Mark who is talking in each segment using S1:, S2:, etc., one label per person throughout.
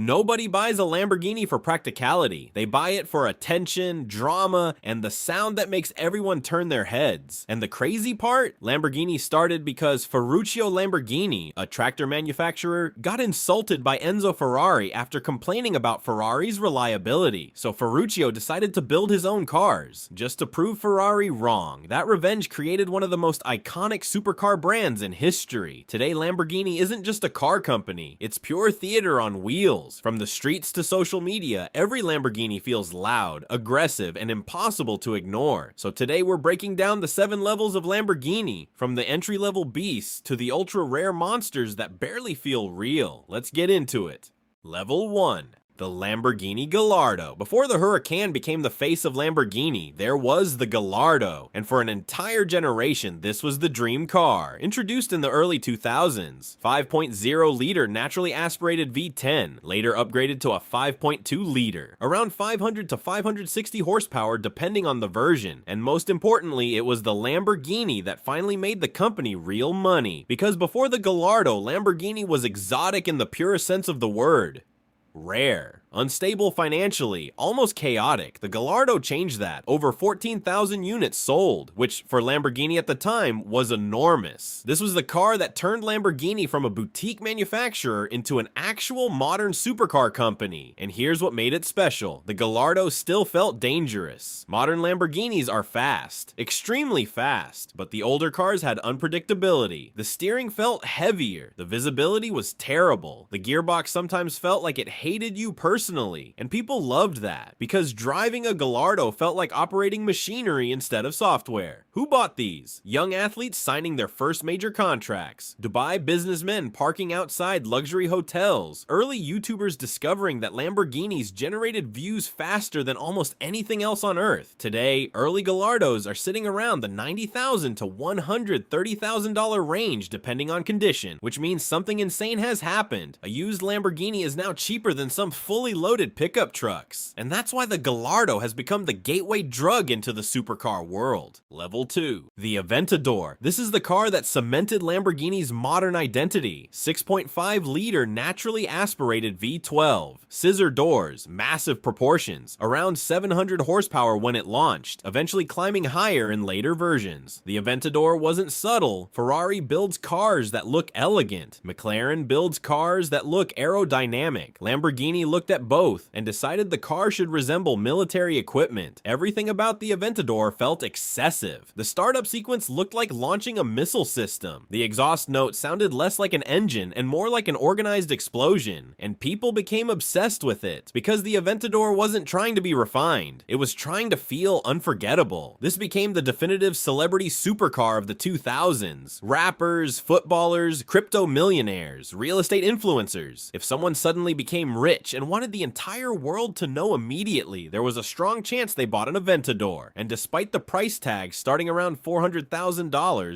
S1: Nobody buys a Lamborghini for practicality. They buy it for attention, drama, and the sound that makes everyone turn their heads. And the crazy part? Lamborghini started because Ferruccio Lamborghini, a tractor manufacturer, got insulted by Enzo Ferrari after complaining about Ferrari's reliability. So Ferruccio decided to build his own cars, just to prove Ferrari wrong. That revenge created one of the most iconic supercar brands in history. Today, Lamborghini isn't just a car company, it's pure theater on wheels. From the streets to social media, every Lamborghini feels loud, aggressive, and impossible to ignore. So today we're breaking down the 7 levels of Lamborghini, from the entry-level beasts to the ultra-rare monsters that barely feel real. Let's get into it. Level 1. The Lamborghini Gallardo. Before the Huracan became the face of Lamborghini, there was the Gallardo. And for an entire generation, this was the dream car. Introduced in the early 2000s. 5.0-liter naturally aspirated V10, later upgraded to a 5.2-liter. Around 500 to 560 horsepower depending on the version. And most importantly, it was the Lamborghini that finally made the company real money. Because before the Gallardo, Lamborghini was exotic in the purest sense of the word. Rare, unstable financially, almost chaotic. The Gallardo changed that. Over 14,000 units sold, which for Lamborghini at the time was enormous. This was the car that turned Lamborghini from a boutique manufacturer into an actual modern supercar company. And here's what made it special. The Gallardo still felt dangerous. Modern Lamborghinis are fast, extremely fast, but the older cars had unpredictability. The steering felt heavier. The visibility was terrible. The gearbox sometimes felt like it hated you personally, and people loved that, because driving a Gallardo felt like operating machinery instead of software. Who bought these? Young athletes signing their first major contracts, Dubai businessmen parking outside luxury hotels, early YouTubers discovering that Lamborghinis generated views faster than almost anything else on earth. Today, early Gallardos are sitting around the $90,000 to $130,000 range depending on condition, which means something insane has happened. A used Lamborghini is now cheaper than some fully loaded pickup trucks. And that's why the Gallardo has become the gateway drug into the supercar world. Level 2. The Aventador. This is the car that cemented Lamborghini's modern identity. 6.5-liter naturally aspirated V12. Scissor doors, massive proportions, around 700 horsepower when it launched, eventually climbing higher in later versions. The Aventador wasn't subtle. Ferrari builds cars that look elegant. McLaren builds cars that look aerodynamic. Lamborghini looked at both and decided the car should resemble military equipment. Everything about the Aventador felt excessive. The startup sequence looked like launching a missile system. The exhaust note sounded less like an engine and more like an organized explosion. And people became obsessed with it because the Aventador wasn't trying to be refined. It was trying to feel unforgettable. This became the definitive celebrity supercar of the 2000s. Rappers, footballers, crypto millionaires, real estate influencers. If someone suddenly became rich and wanted the entire world to know immediately, there was a strong chance they bought an Aventador. And despite the price tag starting around $400,000,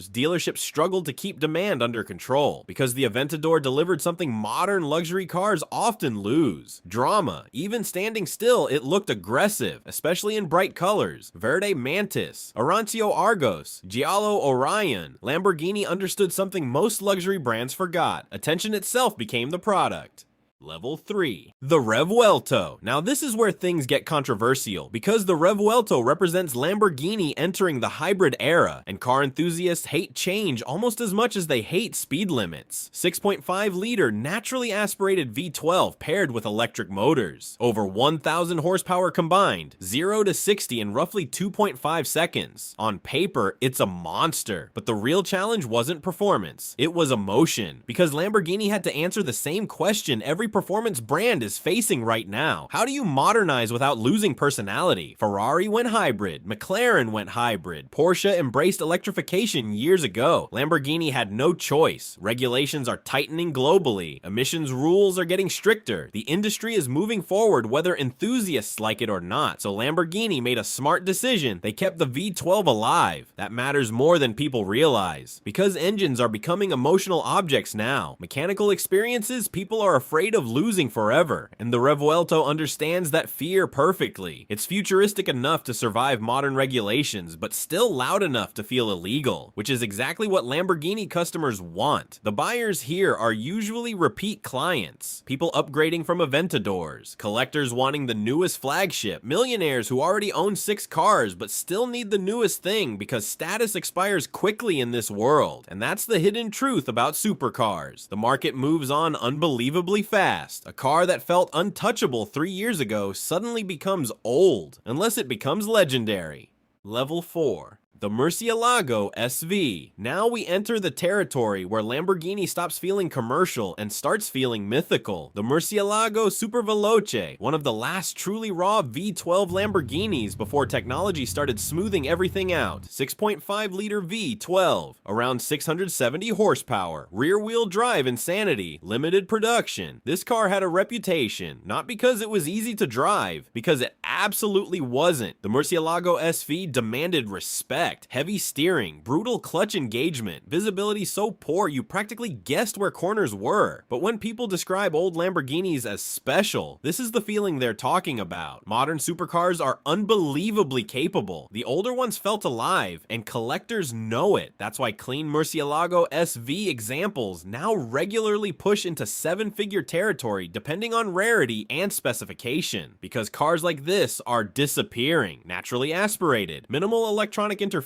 S1: dealerships struggled to keep demand under control. Because the Aventador delivered something modern luxury cars often lose. Drama. Even standing still, it looked aggressive, especially in bright colors. Verde Mantis, Arancio Argos, Giallo Orion. Lamborghini understood something most luxury brands forgot. Attention itself became the product. Level 3. The Revuelto. Now this is where things get controversial, because the Revuelto represents Lamborghini entering the hybrid era, and car enthusiasts hate change almost as much as they hate speed limits. 6.5-liter naturally aspirated V12 paired with electric motors. Over 1,000 horsepower combined, 0 to 60 in roughly 2.5 seconds. On paper, it's a monster, but the real challenge wasn't performance, it was emotion, because Lamborghini had to answer the same question every performance brand is facing right now. How do you modernize without losing personality? Ferrari went hybrid, McLaren went hybrid, Porsche embraced electrification years ago. Lamborghini had no choice. Regulations are tightening globally. Emissions rules are getting stricter. The industry is moving forward whether enthusiasts like it or not. So Lamborghini made a smart decision. They kept the V12 alive. That matters more than people realize. Because engines are becoming emotional objects now. Mechanical experiences, people are afraid of of losing forever, and the Revuelto understands that fear perfectly. It's futuristic enough to survive modern regulations, but still loud enough to feel illegal, which is exactly what Lamborghini customers want. The buyers here are usually repeat clients, people upgrading from Aventadors, collectors wanting the newest flagship, millionaires who already own 6 cars but still need the newest thing because status expires quickly in this world. And that's the hidden truth about supercars. The market moves on unbelievably fast. A car that felt untouchable 3 years ago suddenly becomes old, unless it becomes legendary. Level 4. The Murciélago SV. Now we enter the territory where Lamborghini stops feeling commercial and starts feeling mythical. The Murciélago Superveloce, one of the last truly raw V12 Lamborghinis before technology started smoothing everything out. 6.5-liter V12, around 670 horsepower, rear-wheel drive insanity, limited production. This car had a reputation, not because it was easy to drive, because it absolutely wasn't. The Murciélago SV demanded respect. Heavy steering, brutal clutch engagement, visibility so poor you practically guessed where corners were. But when people describe old Lamborghinis as special, this is the feeling they're talking about. Modern supercars are unbelievably capable. The older ones felt alive, and collectors know it. That's why clean Murciélago SV examples now regularly push into 7-figure territory depending on rarity and specification. Because cars like this are disappearing. Naturally aspirated, minimal electronic interference,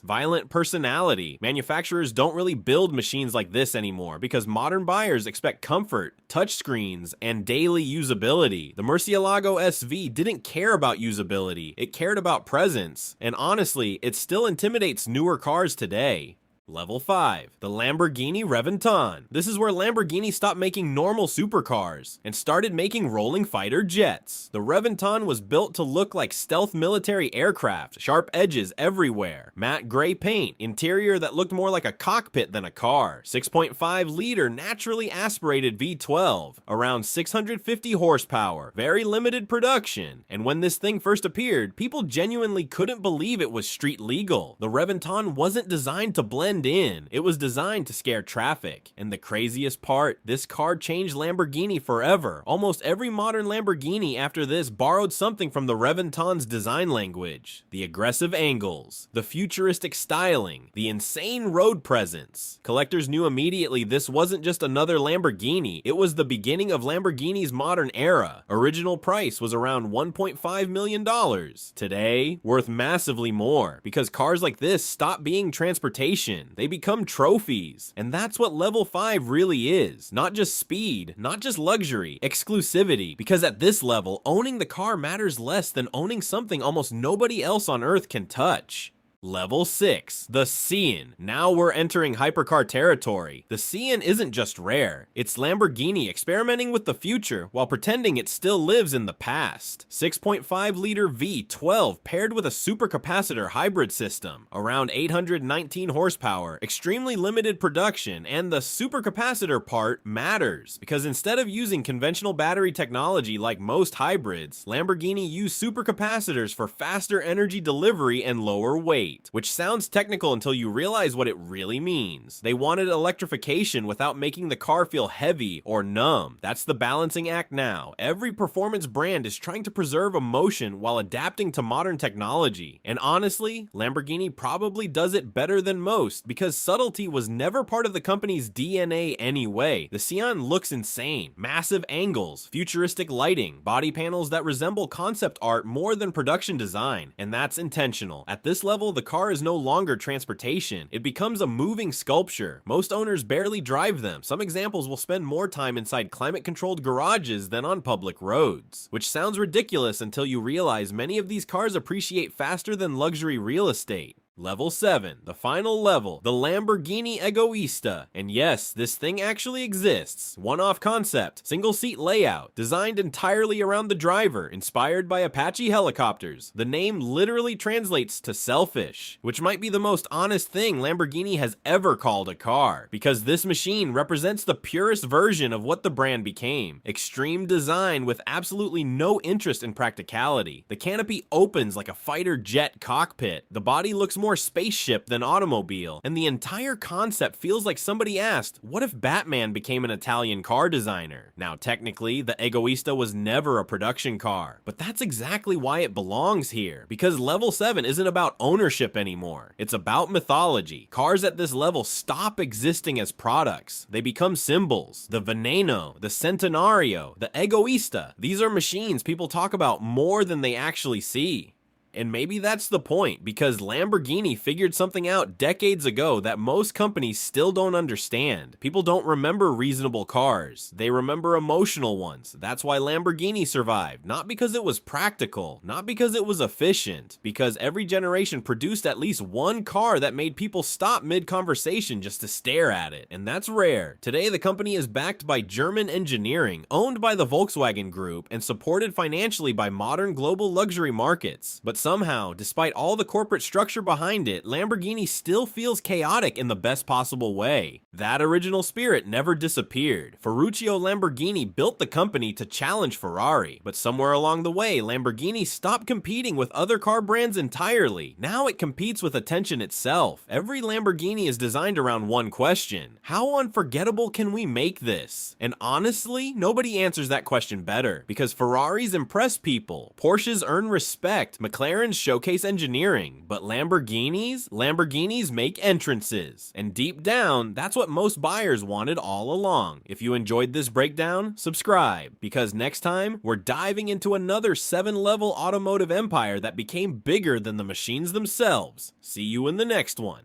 S1: violent personality. Manufacturers don't really build machines like this anymore because modern buyers expect comfort, touchscreens, and daily usability. The Murciélago SV didn't care about usability, it cared about presence, and honestly, it still intimidates newer cars today. Level 5. The Lamborghini Reventon. This is where Lamborghini stopped making normal supercars and started making rolling fighter jets. The Reventon was built to look like stealth military aircraft, sharp edges everywhere, matte gray paint, interior that looked more like a cockpit than a car, 6.5-liter naturally aspirated V12, around 650 horsepower, very limited production, and when this thing first appeared, people genuinely couldn't believe it was street legal. The Reventon wasn't designed to blend in. It was designed to scare traffic. And the craziest part, this car changed Lamborghini forever. Almost every modern Lamborghini after this borrowed something from the Reventon's design language. The aggressive angles, the futuristic styling, the insane road presence. Collectors knew immediately this wasn't just another Lamborghini, it was the beginning of Lamborghini's modern era. Original price was around $1.5 million. Today, worth massively more, because cars like this stop being transportation. They become trophies. And that's what level 5 really is. Not just speed, not just luxury, exclusivity. Because at this level, owning the car matters less than owning something almost nobody else on Earth can touch. Level 6, the Sian. Now we're entering hypercar territory. The Sian isn't just rare, it's Lamborghini experimenting with the future while pretending it still lives in the past. 6.5-liter V12 paired with a supercapacitor hybrid system, around 819 horsepower, extremely limited production, and the supercapacitor part matters, because instead of using conventional battery technology like most hybrids, Lamborghini used supercapacitors for faster energy delivery and lower weight. Which sounds technical until you realize what it really means. They wanted electrification without making the car feel heavy or numb. That's the balancing act now. Every performance brand is trying to preserve emotion while adapting to modern technology. And honestly, Lamborghini probably does it better than most because subtlety was never part of the company's DNA anyway. The Sian looks insane. Massive angles, futuristic lighting, body panels that resemble concept art more than production design. And that's intentional. At this level, the car is no longer transportation. It becomes a moving sculpture. Most owners barely drive them. Some examples will spend more time inside climate-controlled garages than on public roads. Which sounds ridiculous until you realize many of these cars appreciate faster than luxury real estate. Level 7, the final level, the Lamborghini Egoista. And yes, this thing actually exists. One-off concept, single-seat layout, designed entirely around the driver, inspired by Apache helicopters. The name literally translates to selfish, which might be the most honest thing Lamborghini has ever called a car, because this machine represents the purest version of what the brand became. Extreme design with absolutely no interest in practicality. The canopy opens like a fighter jet cockpit. The body looks more more spaceship than automobile, and the entire concept feels like somebody asked, what if Batman became an Italian car designer? Now technically, the Egoista was never a production car, but that's exactly why it belongs here, because level 7 isn't about ownership anymore. It's about mythology. Cars at this level stop existing as products. They become symbols. The Veneno, the Centenario, the Egoista. These are machines people talk about more than they actually see. And maybe that's the point, because Lamborghini figured something out decades ago that most companies still don't understand. People don't remember reasonable cars. They remember emotional ones. That's why Lamborghini survived. Not because it was practical, not because it was efficient, because every generation produced at least one car that made people stop mid-conversation just to stare at it. And that's rare. Today, the company is backed by German engineering, owned by the Volkswagen Group, and supported financially by modern global luxury markets. But somehow, despite all the corporate structure behind it, Lamborghini still feels chaotic in the best possible way. That original spirit never disappeared. Ferruccio Lamborghini built the company to challenge Ferrari, but somewhere along the way, Lamborghini stopped competing with other car brands entirely. Now it competes with attention itself. Every Lamborghini is designed around one question: how unforgettable can we make this? And honestly, nobody answers that question better, because Ferraris impress people, Porsches earn respect, McLaren's showcase engineering, but Lamborghinis make entrances. And deep down, that's what most buyers wanted all along. If you enjoyed this breakdown, subscribe, because next time, we're diving into another 7-level automotive empire that became bigger than the machines themselves. See you in the next one.